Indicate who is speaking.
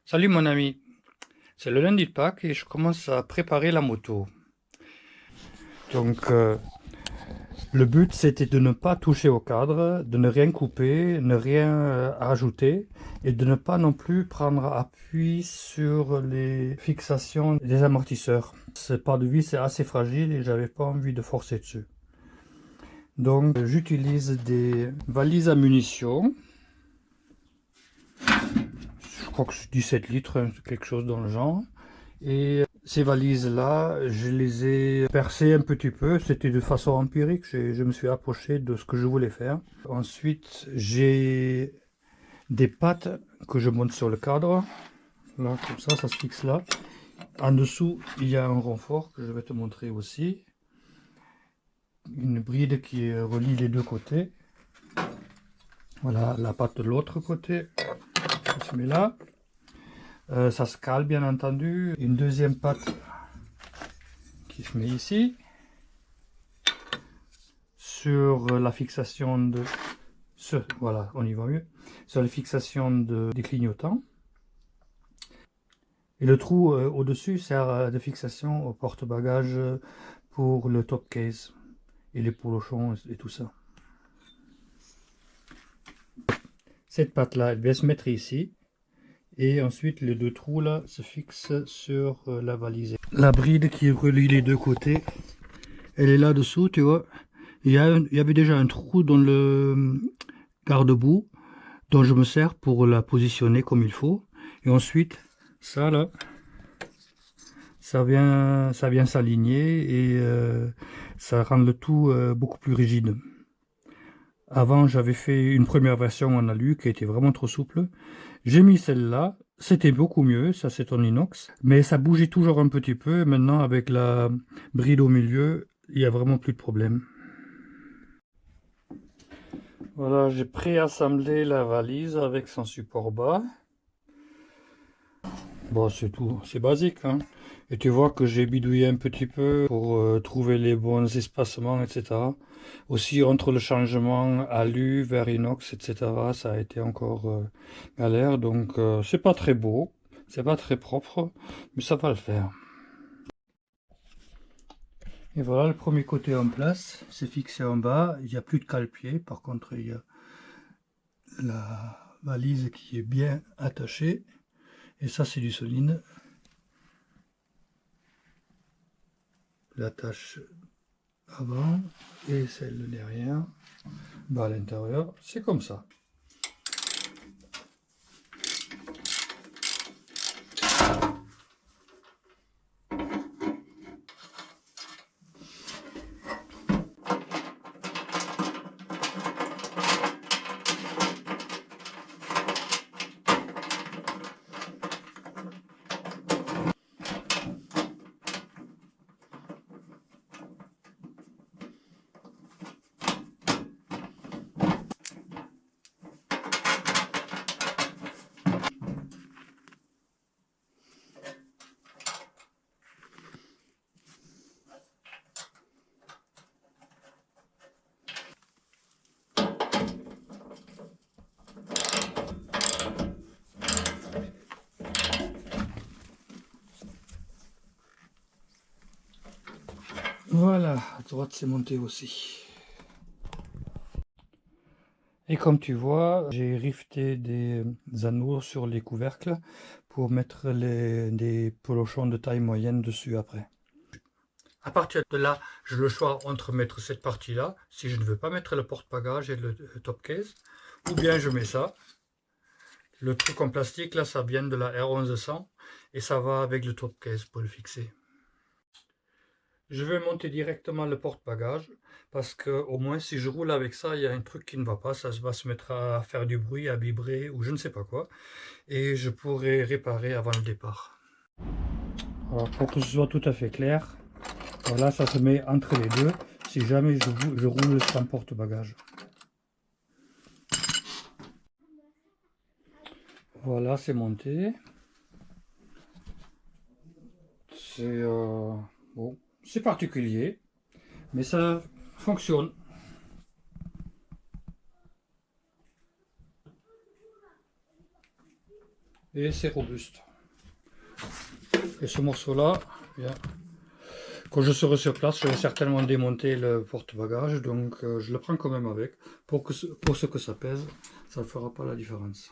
Speaker 1: Salut mon ami, c'est le lundi de Pâques et je commence à préparer la moto. Donc le but c'était de ne pas toucher au cadre, de ne rien couper, ne rien rajouter et de ne pas non plus prendre appui sur les fixations des amortisseurs. Ce pas de vis est assez fragile et j'avais pas envie de forcer dessus. Donc j'utilise des valises à munitions. Je crois que c'est 17 litres, hein, quelque chose dans le genre. Et ces valises-là, je les ai percées un petit peu. C'était de façon empirique. Je me suis approché de ce que je voulais faire. Ensuite, j'ai des pattes que je monte sur le cadre. Là, comme ça se fixe là. En dessous, il y a un renfort que je vais te montrer aussi. Une bride qui relie les deux côtés. Voilà la patte de l'autre côté. Ça se met là. Ça se cale bien entendu. Une deuxième patte qui se met ici. Sur la fixation de voilà, on y va mieux, sur la fixation des clignotants. Et le trou au-dessus sert de fixation au porte-bagages pour le top case et les polochons et tout ça. Cette patte là, elle vient se mettre ici et ensuite les deux trous là se fixent sur la valise. La bride qui relie les deux côtés, elle est là dessous, tu vois. Il y avait déjà un trou dans le garde-boue dont je me sers pour la positionner comme il faut. Et ensuite, ça là, ça vient s'aligner et ça rend le tout beaucoup plus rigide. Avant, j'avais fait une première version en alu qui était vraiment trop souple. J'ai mis celle-là, c'était beaucoup mieux, ça c'est en inox, mais ça bougeait toujours un petit peu. Maintenant, avec la bride au milieu, il n'y a vraiment plus de problème. Voilà, j'ai préassemblé la valise avec son support bas. Bon, c'est tout, c'est basique, hein. Et tu vois que j'ai bidouillé un petit peu pour trouver les bons espacements, etc. Aussi, entre le changement alu vers inox, etc., ça a été encore galère. Donc, c'est pas très beau, c'est pas très propre, mais ça va le faire. Et voilà, le premier côté en place, c'est fixé en bas. Il n'y a plus de cale-pied. Par contre, il y a la valise qui est bien attachée. Et ça, c'est du solide. L'attache avant et celle derrière, à l'intérieur, c'est comme ça. Voilà, à droite c'est monté aussi. Et comme tu vois, j'ai rifté des anneaux sur les couvercles pour mettre des polochons de taille moyenne dessus après. À partir de là, j'ai le choix entre mettre cette partie-là, si je ne veux pas mettre le porte-bagages et le top case, ou bien je mets ça. Le truc en plastique, là, ça vient de la R1100 et ça va avec le top case pour le fixer. Je vais monter directement le porte-bagages parce que au moins si je roule avec ça, il y a un truc qui ne va pas, ça va se mettre à faire du bruit, à vibrer ou je ne sais pas quoi. Et je pourrai réparer avant le départ. Alors pour que ce soit tout à fait clair, voilà, ça se met entre les deux si jamais je roule sans porte-bagages. Voilà, c'est monté. C'est bon, c'est particulier, mais ça fonctionne. et c'est robuste. Et ce morceau-là, bien, quand je serai sur place, je vais certainement démonter le porte-bagages, donc je le prends quand même avec. Pour ce que ça pèse, ça ne fera pas la différence.